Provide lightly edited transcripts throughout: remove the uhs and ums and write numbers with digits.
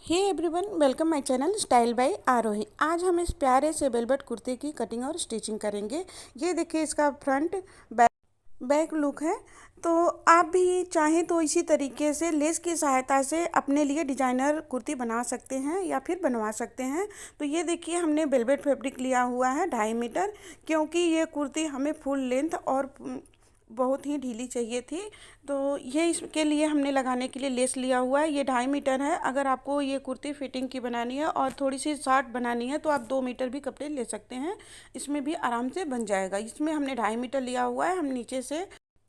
Hey everyone, welcome my channel style by Aarohi. आज हम इस प्यारे से वेलवेट कुर्ते की कटिंग और स्टिचिंग करेंगे। ये देखिए, इसका फ्रंट बैक लुक है। तो आप भी चाहें तो इसी तरीके से लेस की सहायता से अपने लिए डिजाइनर कुर्ती बना सकते हैं या फिर बनवा सकते हैं। तो ये देखिए, हमने वेलवेट फैब्रिक लिया हुआ है 2.5 मीटर, क्योंकि ये कुर्ती हमें फुल लेंथ और बहुत ही ढीली चाहिए थी। तो ये इसके लिए हमने लगाने के लिए लेस लिया हुआ है। ये 2.5 मीटर है। अगर आपको ये कुर्ती फिटिंग की बनानी है और थोड़ी सी शॉर्ट बनानी है तो आप 2 मीटर भी कपड़े ले सकते हैं। इसमें भी आराम से बन जाएगा। इसमें हमने 2.5 मीटर लिया हुआ है। हम नीचे से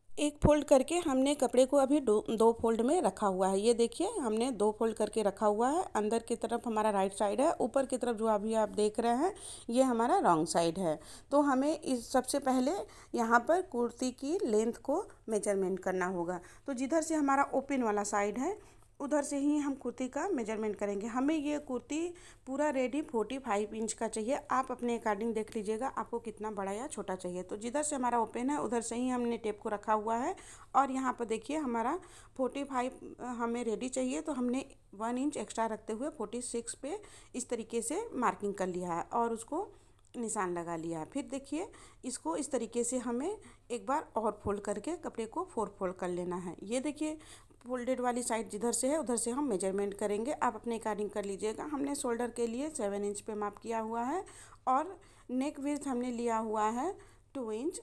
एक फोल्ड करके हमने कपड़े को अभी दो फोल्ड में रखा हुआ है। ये देखिए, हमने 2 फोल्ड करके रखा हुआ है। अंदर की तरफ हमारा राइट साइड है, ऊपर की तरफ जो अभी आप देख रहे हैं ये हमारा रॉन्ग साइड है। तो हमें इस सबसे पहले यहाँ पर कुर्ती की लेंथ को मेजरमेंट करना होगा। तो जिधर से हमारा ओपन वाला साइड है उधर से ही हम कुर्ती का मेजरमेंट करेंगे। हमें ये कुर्ती पूरा रेडी 45 इंच का चाहिए। आप अपने अकॉर्डिंग देख लीजिएगा आपको कितना बड़ा या छोटा चाहिए। तो जिधर से हमारा ओपन है उधर से ही हमने टेप को रखा हुआ है। और यहाँ पर देखिए, हमारा 45 हमें रेडी चाहिए, तो हमने 1 इंच एक्स्ट्रा रखते हुए 46 पे इस तरीके से मार्किंग कर लिया है और उसको निशान लगा लिया है। फिर देखिए, इसको इस तरीके से हमें एक बार और फोल्ड करके कपड़े को 4 फोल्ड कर लेना है। ये देखिए, फोल्डेड वाली साइड जिधर से है उधर से हम मेजरमेंट करेंगे। आप अपने अकॉर्डिंग कर लीजिएगा। हमने शोल्डर के लिए 7 इंच पे माप किया हुआ है और नेक विड्थ हमने लिया हुआ है 2 इंच।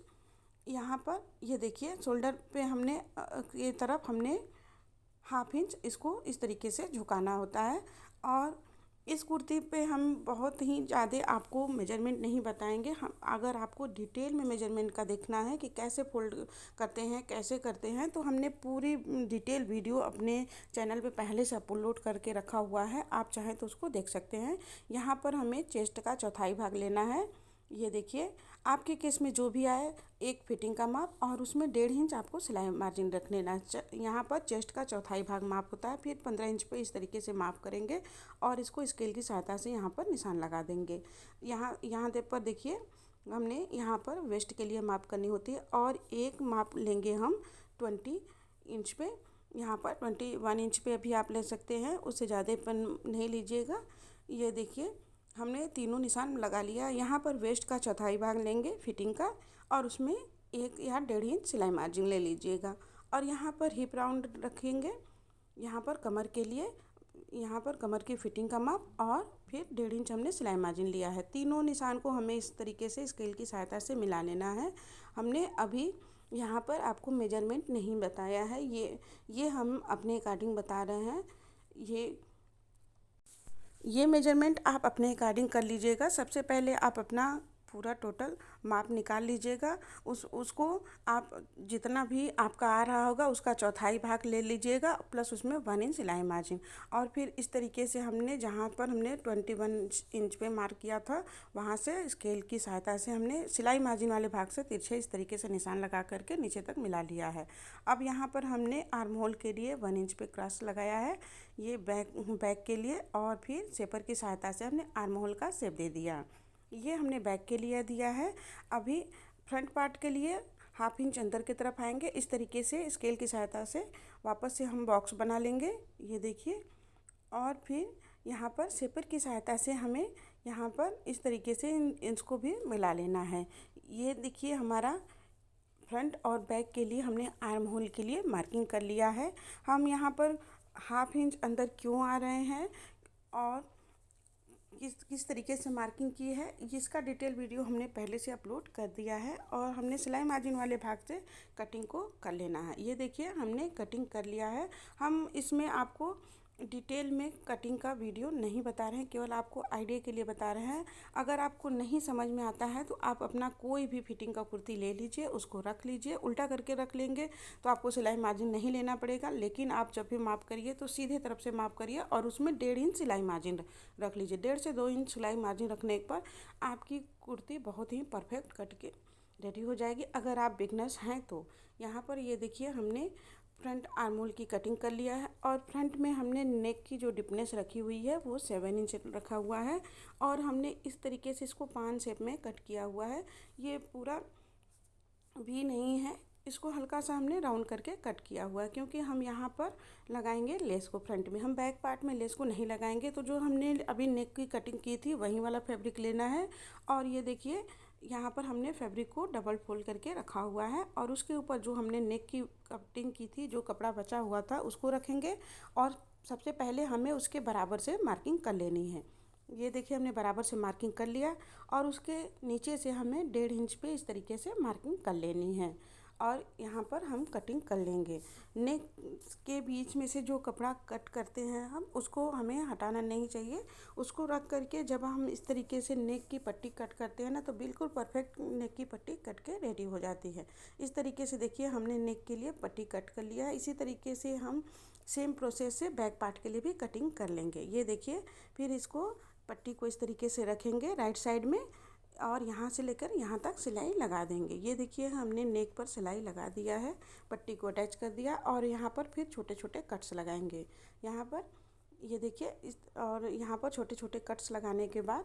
यहाँ पर ये देखिए, शोल्डर पे हमने ये तरफ हमने 1/2 इंच इसको इस तरीके से झुकाना होता है। और इस कुर्ती पे हम बहुत ही ज़्यादा आपको मेजरमेंट नहीं बताएंगे। हम अगर आपको डिटेल में मेजरमेंट का देखना है कि कैसे फोल्ड करते हैं, कैसे करते हैं, तो हमने पूरी डिटेल वीडियो अपने चैनल पे पहले से अपलोड करके रखा हुआ है। आप चाहें तो उसको देख सकते हैं। यहाँ पर हमें चेस्ट का चौथाई भाग लेना है। ये देखिए, आपके केस में जो भी आए, एक फिटिंग का माप और उसमें 1.5 इंच आपको सिलाई मार्जिन रख लेना। यहाँ पर चेस्ट का चौथाई भाग माप होता है। फिर 15 इंच पे इस तरीके से माप करेंगे और इसको स्केल की सहायता से यहाँ पर निशान लगा देंगे। यहाँ यहाँ पर देखिए, हमने यहाँ पर वेस्ट के लिए माप करनी होती है और एक माप लेंगे हम 20 इंच पे। यहाँ पर 21 इंच पे भी आप ले सकते हैं, उससे ज़्यादा नहीं लीजिएगा। ये देखिए, हमने तीनों निशान लगा लिया। यहाँ पर वेस्ट का चौथाई भाग लेंगे फिटिंग का और उसमें 1 या 1.5 इंच सिलाई मार्जिन ले लीजिएगा। और यहाँ पर हिप राउंड रखेंगे। यहाँ पर कमर के लिए, यहाँ पर कमर की फिटिंग का माप और फिर 1.5 इंच हमने सिलाई मार्जिन लिया है। तीनों निशान को हमें इस तरीके से स्केल की सहायता से मिला लेना है। हमने अभी यहाँ पर आपको मेजरमेंट नहीं बताया है। ये हम अपने अकॉर्डिंग बता रहे हैं। ये मेजरमेंट आप अपने अकॉर्डिंग कर लीजिएगा। सबसे पहले आप अपना पूरा टोटल माप निकाल लीजिएगा। उसको आप जितना भी आपका आ रहा होगा उसका चौथाई भाग ले लीजिएगा, प्लस उसमें 1 इंच सिलाई मार्जिन। और फिर इस तरीके से हमने जहाँ पर हमने 21 इंच पे मार्क किया था वहाँ से स्केल की सहायता से हमने सिलाई मार्जिन वाले भाग से तिरछे इस तरीके से निशान लगा करके नीचे तक मिला लिया है। अब यहाँ पर हमने आर्म होल के लिए 1 इंच पे क्रॉस लगाया है, ये बैक के लिए। और फिर शेपर की सहायता से हमने आर्म होल का शेप दे दिया। ये हमने बैक के लिए दिया है। अभी फ्रंट पार्ट के लिए 1/2 इंच अंदर की तरफ आएंगे। इस तरीके से स्केल की सहायता से वापस से हम बॉक्स बना लेंगे। ये देखिए, और फिर यहाँ पर शेपर की सहायता से हमें यहाँ पर इस तरीके से इन इंच को भी मिला लेना है। ये देखिए, हमारा फ्रंट और बैक के लिए हमने आर्म होल के लिए मार्किंग कर लिया है। हम यहाँ पर 1/2 इंच अंदर क्यों आ रहे हैं और किस तरीके से मार्किंग की है, इसका डिटेल वीडियो हमने पहले से अपलोड कर दिया है। और हमने सिलाई मार्जिन वाले भाग से कटिंग को कर लेना है। ये देखिए, हमने कटिंग कर लिया है। हम इसमें आपको डिटेल में कटिंग का वीडियो नहीं बता रहे हैं, केवल आपको आइडिया के लिए बता रहे हैं। अगर आपको नहीं समझ में आता है तो आप अपना कोई भी फिटिंग का कुर्ती ले लीजिए, उसको रख लीजिए, उल्टा करके रख लेंगे तो आपको सिलाई मार्जिन नहीं लेना पड़ेगा। लेकिन आप जब भी माप करिए तो सीधे तरफ से माप करिए और उसमें 1.5 इंच सिलाई मार्जिन रख लीजिए। 1.5 से 2 इंच सिलाई मार्जिन रखने पर आपकी कुर्ती बहुत ही परफेक्ट कट के रेडी हो जाएगी। अगर आप बिगनर्स हैं तो यहाँ पर ये देखिए, हमने फ्रंट आर्म होल की कटिंग कर लिया है और फ्रंट में हमने नेक की जो डिपनेस रखी हुई है वो 7 इंच रखा हुआ है। और हमने इस तरीके से इसको 5 शेप में कट किया हुआ है। ये पूरा भी नहीं है, इसको हल्का सा हमने राउंड करके कट किया हुआ है, क्योंकि हम यहाँ पर लगाएंगे लेस को फ्रंट में। हम बैक पार्ट में लेस को नहीं लगाएंगे। तो जो हमने अभी नेक की कटिंग की थी वही वाला फैब्रिक लेना है। और ये देखिए यहाँ पर हमने फैब्रिक को डबल फोल्ड करके रखा हुआ है, और उसके ऊपर जो हमने नेक की कटिंग की थी, जो कपड़ा बचा हुआ था, उसको रखेंगे। और सबसे पहले हमें उसके बराबर से मार्किंग कर लेनी है। ये देखिए हमने बराबर से मार्किंग कर लिया, और उसके नीचे से हमें 1.5 इंच पे इस तरीके से मार्किंग कर लेनी है। और यहाँ पर हम कटिंग कर लेंगे। नेक के बीच में से जो कपड़ा कट करते हैं हम, उसको हमें हटाना नहीं चाहिए। उसको रख करके जब हम इस तरीके से नेक की पट्टी कट करते हैं ना, तो बिल्कुल परफेक्ट नेक की पट्टी कट के रेडी हो जाती है। इस तरीके से देखिए हमने नेक के लिए पट्टी कट कर लिया है। इसी तरीके से हम सेम प्रोसेस से बैक पार्ट के लिए भी कटिंग कर लेंगे। ये देखिए, फिर इसको पट्टी को इस तरीके से रखेंगे राइट साइड में, और यहाँ से लेकर यहाँ तक सिलाई लगा देंगे। ये देखिए हमने नेक पर सिलाई लगा दिया है, पट्टी को अटैच कर दिया, और यहाँ पर फिर छोटे छोटे कट्स लगाएंगे। यहाँ पर ये देखिए और यहाँ पर छोटे छोटे कट्स लगाने के बाद,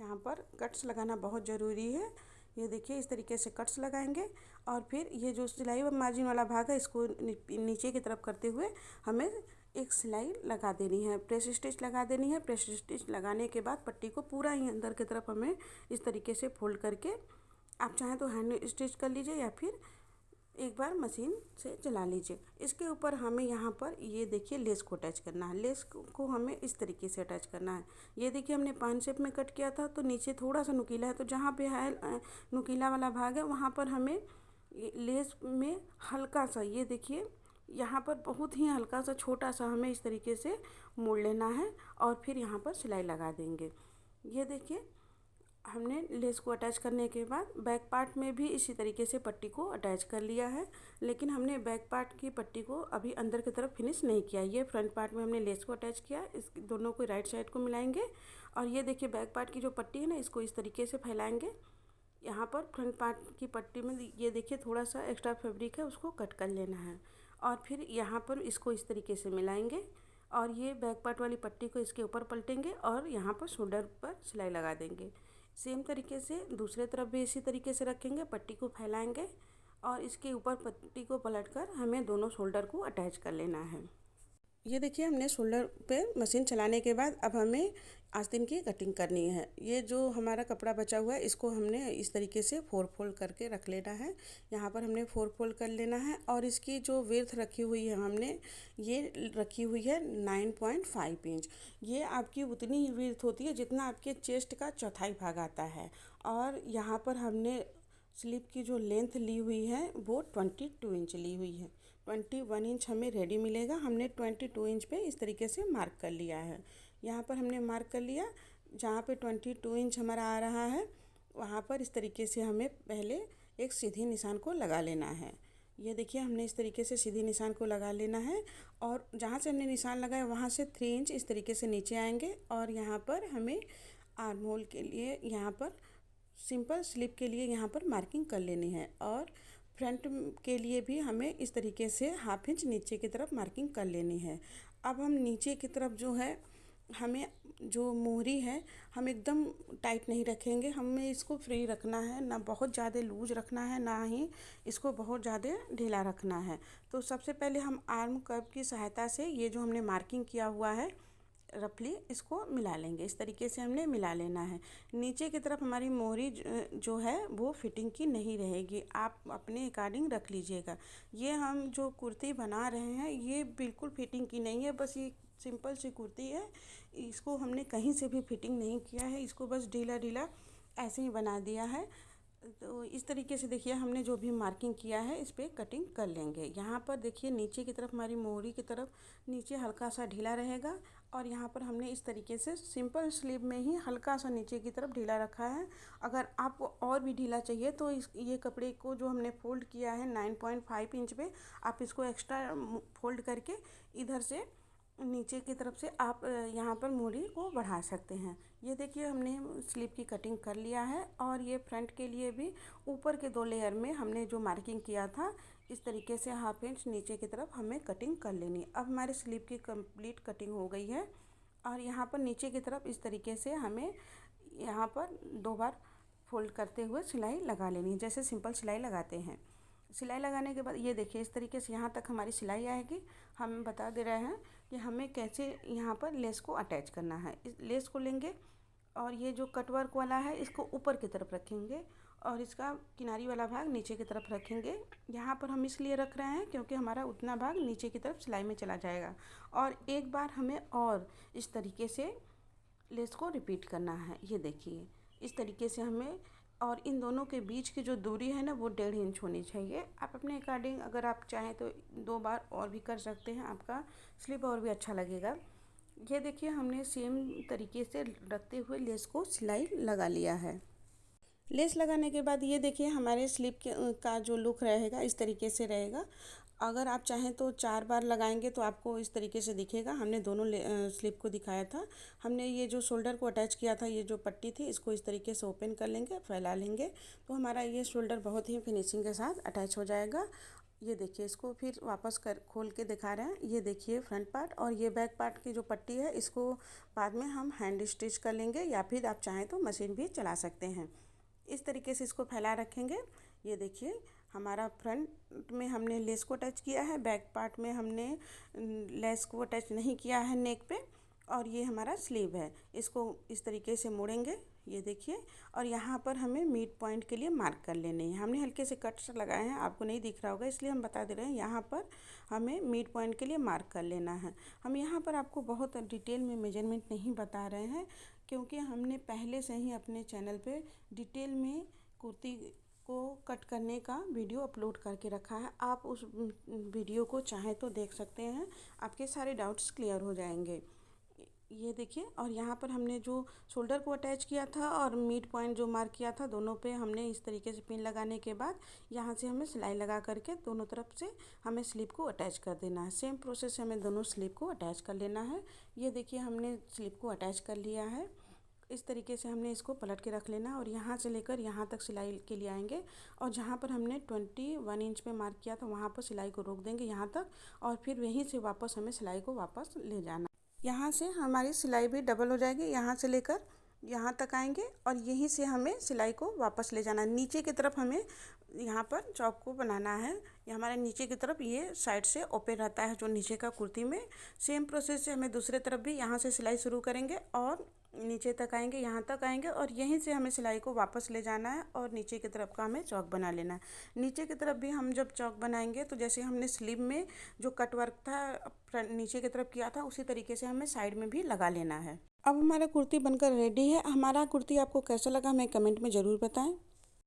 यहाँ पर कट्स लगाना बहुत ज़रूरी है। ये देखिए इस तरीके से कट्स लगाएंगे, और फिर ये जो सिलाई मार्जिन वाला भाग है, इसको नीचे की तरफ करते हुए हमें एक सिलाई लगा देनी है, प्रेस स्टिच लगा देनी है। प्रेस स्टिच लगाने के बाद पट्टी को पूरा ही अंदर की तरफ हमें इस तरीके से फोल्ड करके, आप चाहें तो हैंड स्टिच कर लीजिए, या फिर एक बार मशीन से चला लीजिए। इसके ऊपर हमें यहाँ पर ये देखिए लेस को अटैच करना है। लेस को हमें इस तरीके से अटैच करना है। ये देखिए हमने पान शेप में कट किया था, तो नीचे थोड़ा सा नुकीला है, तो जहाँ पे है नुकीला वाला भाग है, वहाँ पर हमें लेस में हल्का सा, ये देखिए यहाँ पर बहुत ही हल्का सा छोटा सा हमें इस तरीके से मोड़ लेना है, और फिर यहाँ पर सिलाई लगा देंगे। ये देखिए हमने लेस को अटैच करने के बाद बैक पार्ट में भी इसी तरीके से पट्टी को अटैच कर लिया है, लेकिन हमने बैक पार्ट की पट्टी को अभी अंदर की तरफ फिनिश नहीं किया। ये फ्रंट पार्ट में हमने लेस को अटैच किया, इस दोनों को राइट साइड को मिलाएंगे, और ये देखिए बैक पार्ट की जो पट्टी है ना, इसको इस तरीके से फैलाएंगे। यहाँ पर फ्रंट पार्ट की पट्टी में ये देखिए थोड़ा सा एक्स्ट्रा फैब्रिक है, उसको कट कर लेना है, और फिर यहाँ पर इसको इस तरीके से मिलाएंगे, और ये बैक पार्ट वाली पट्टी को इसके ऊपर पलटेंगे, और यहाँ पर शोल्डर पर सिलाई लगा देंगे। सेम तरीके से दूसरे तरफ भी इसी तरीके से रखेंगे, पट्टी को फैलाएंगे, और इसके ऊपर पट्टी को पलटकर हमें दोनों शोल्डर को अटैच कर लेना है। ये देखिए हमने शोल्डर पे मशीन चलाने के बाद अब हमें आस्तीन की कटिंग करनी है। ये जो हमारा कपड़ा बचा हुआ है, इसको हमने इस तरीके से 4 फोल्ड करके रख लेना है। यहाँ पर हमने 4 फोल्ड कर लेना है, और इसकी जो विड्थ रखी हुई है हमने, ये रखी हुई है 9.5 इंच। ये आपकी उतनी ही विड्थ होती है जितना आपके चेस्ट का चौथाई भाग आता है। और यहाँ पर हमने स्लीव की जो लेंथ ली हुई है वो 22 इंच ली हुई है। 21 इंच हमें रेडी मिलेगा। हमने 22 इंच पे इस तरीके से मार्क कर लिया है। यहाँ पर हमने मार्क कर लिया, जहाँ पे 22 इंच हमारा आ रहा है, वहाँ पर इस तरीके से हमें पहले एक सीधी निशान को लगा लेना है। ये देखिए हमने इस तरीके से सीधी निशान को लगा लेना है, और जहाँ से हमने निशान लगाया वहाँ से 3 इंच इस तरीके से नीचे आएंगे, और यहाँ पर हमें आर्म होल के लिए, यहाँ पर सिंपल स्लिप के लिए यहाँ पर मार्किंग कर लेनी है, और फ्रंट के लिए भी हमें इस तरीके से 1/2 इंच नीचे की तरफ मार्किंग कर लेनी है। अब हम नीचे की तरफ जो है, हमें जो मोहरी है, हम एकदम टाइट नहीं रखेंगे, हमें इसको फ्री रखना है, ना बहुत ज़्यादा लूज रखना है, ना ही इसको बहुत ज़्यादा ढीला रखना है। तो सबसे पहले हम आर्म कर्व की सहायता से ये जो हमने मार्किंग किया हुआ है रफली, इसको मिला लेंगे। इस तरीके से हमने मिला लेना है। नीचे की तरफ हमारी मोहरी जो है वो फिटिंग की नहीं रहेगी, आप अपने अकॉर्डिंग रख लीजिएगा। ये हम जो कुर्ती बना रहे हैं, ये बिल्कुल फिटिंग की नहीं है, बस ये सिंपल सी कुर्ती है। इसको हमने कहीं से भी फिटिंग नहीं किया है, इसको बस ढीला ढीला ऐसे ही बना दिया है। तो इस तरीके से देखिए हमने जो भी मार्किंग किया है, इस पर कटिंग कर लेंगे। यहाँ पर देखिए नीचे की तरफ हमारी मोहरी की तरफ नीचे हल्का सा ढीला रहेगा, और यहाँ पर हमने इस तरीके से सिंपल स्लीव में ही हल्का सा नीचे की तरफ ढीला रखा है। अगर आपको और भी ढीला चाहिए तो ये कपड़े को जो हमने फोल्ड किया है 9.5 इंच पे, आप इसको एक्स्ट्रा फोल्ड करके इधर से नीचे की तरफ से आप यहाँ पर मोहरी को बढ़ा सकते हैं। ये देखिए हमने स्लीव की कटिंग कर लिया है, और ये फ्रंट के लिए भी ऊपर के 2 लेयर में हमने जो मार्किंग किया था, इस तरीके से 1/2 इंच नीचे की तरफ हमें कटिंग कर लेनी। अब हमारे स्लीव की कंप्लीट कटिंग हो गई है, और यहाँ पर नीचे की तरफ इस तरीके से हमें यहाँ पर 2 बार फोल्ड करते हुए सिलाई लगा लेनी है, जैसे सिंपल सिलाई लगाते हैं। सिलाई लगाने के बाद ये देखिए इस तरीके से यहाँ तक हमारी सिलाई आएगी। हम बता दे रहे हैं कि हमें कैसे यहाँ पर लेस को अटैच करना है। इस लेस को लेंगे और ये जो कट वर्क वाला है इसको ऊपर की तरफ रखेंगे और इसका किनारी वाला भाग नीचे की तरफ रखेंगे। यहाँ पर हम इसलिए रख रहे हैं क्योंकि हमारा उतना भाग नीचे की तरफ सिलाई में चला जाएगा। और एक बार हमें और इस तरीके से लेस को रिपीट करना है। ये देखिए इस तरीके से हमें, और इन दोनों के बीच की जो दूरी है ना वो 1.5 इंच होनी चाहिए। आप अपने अकॉर्डिंग अगर आप चाहें तो 2 बार और भी कर सकते हैं, आपका स्लीव और भी अच्छा लगेगा। ये देखिए हमने सेम तरीके से रखते हुए लेस को सिलाई लगा लिया है। लेस लगाने के बाद ये देखिए हमारे स्लीव का जो लुक रहेगा इस तरीके से रहेगा। अगर आप चाहें तो 4 बार लगाएंगे तो आपको इस तरीके से दिखेगा। हमने दोनों स्लीव को दिखाया था। हमने ये जो शोल्डर को अटैच किया था, ये जो पट्टी थी, इसको इस तरीके से ओपन कर लेंगे, फैला लेंगे तो हमारा ये शोल्डर बहुत ही फिनिशिंग के साथ अटैच हो जाएगा। ये देखिए इसको फिर वापस कर खोल के दिखा रहे हैं। ये देखिए फ्रंट पार्ट और ये बैक पार्ट की जो पट्टी है इसको बाद में हम हैंड स्टिच कर लेंगे या फिर आप चाहें तो मशीन भी चला सकते हैं। इस तरीके से इसको फैला रखेंगे। ये देखिए हमारा फ्रंट में हमने लेस को अटैच किया है, बैक पार्ट में हमने लेस को अटैच नहीं किया है नेक पे, और ये हमारा स्लीव है। इसको इस तरीके से मोड़ेंगे, ये देखिए, और यहाँ पर हमें मिड पॉइंट के लिए मार्क कर लेने हैं। हमने हल्के से कट्स लगाए हैं, आपको नहीं दिख रहा होगा इसलिए हम बता दे रहे हैं। यहाँ पर हमें मिड पॉइंट के लिए मार्क कर लेना है। हम यहाँ पर आपको बहुत डिटेल में मेजरमेंट नहीं बता रहे हैं क्योंकि हमने पहले से ही अपने चैनल पे डिटेल में कुर्ती को कट करने का वीडियो अपलोड करके रखा है। आप उस वीडियो को चाहें तो देख सकते हैं, आपके सारे डाउट्स क्लियर हो जाएंगे। ये देखिए, और यहाँ पर हमने जो शोल्डर को अटैच किया था और मिड पॉइंट जो मार्क किया था, दोनों पे हमने इस तरीके से पिन लगाने के बाद यहाँ से हमें सिलाई लगा करके दोनों तरफ से हमें स्लीव को अटैच कर देना है। सेम प्रोसेस से हमें दोनों स्लीव को अटैच कर लेना है। ये देखिए हमने स्लीव को अटैच कर लिया है। इस तरीके से हमने इसको पलट के रख लेना और यहाँ से लेकर यहाँ तक सिलाई के लिए आएंगे और जहाँ पर हमने 21 इंच पे मार्क किया था वहाँ पर सिलाई को रोक देंगे यहाँ तक, और फिर वहीं से वापस हमें सिलाई को वापस ले जाना। यहाँ से हमारी सिलाई भी डबल हो जाएगी। यहाँ से लेकर यहाँ तक आएंगे और यहीं से हमें सिलाई को वापस ले जाना। नीचे की तरफ हमें यहाँ पर चौक को बनाना है। ये हमारे नीचे की तरफ ये साइड से ओपन रहता है जो नीचे का कुर्ती में। सेम प्रोसेस से हमें दूसरे तरफ भी यहाँ से सिलाई शुरू करेंगे और नीचे तक आएंगे, यहाँ तक आएंगे और यहीं से हमें सिलाई को वापस ले जाना है और नीचे की तरफ का हमें चौक बना लेना है। नीचे की तरफ भी हम जब चौक बनाएंगे तो जैसे हमने स्लीव में जो कट वर्क था नीचे की तरफ किया था उसी तरीके से हमें साइड में भी लगा लेना है। अब हमारा कुर्ती बनकर रेडी है। हमारा कुर्ती आपको कैसा लगा हमें कमेंट में ज़रूर बताएं।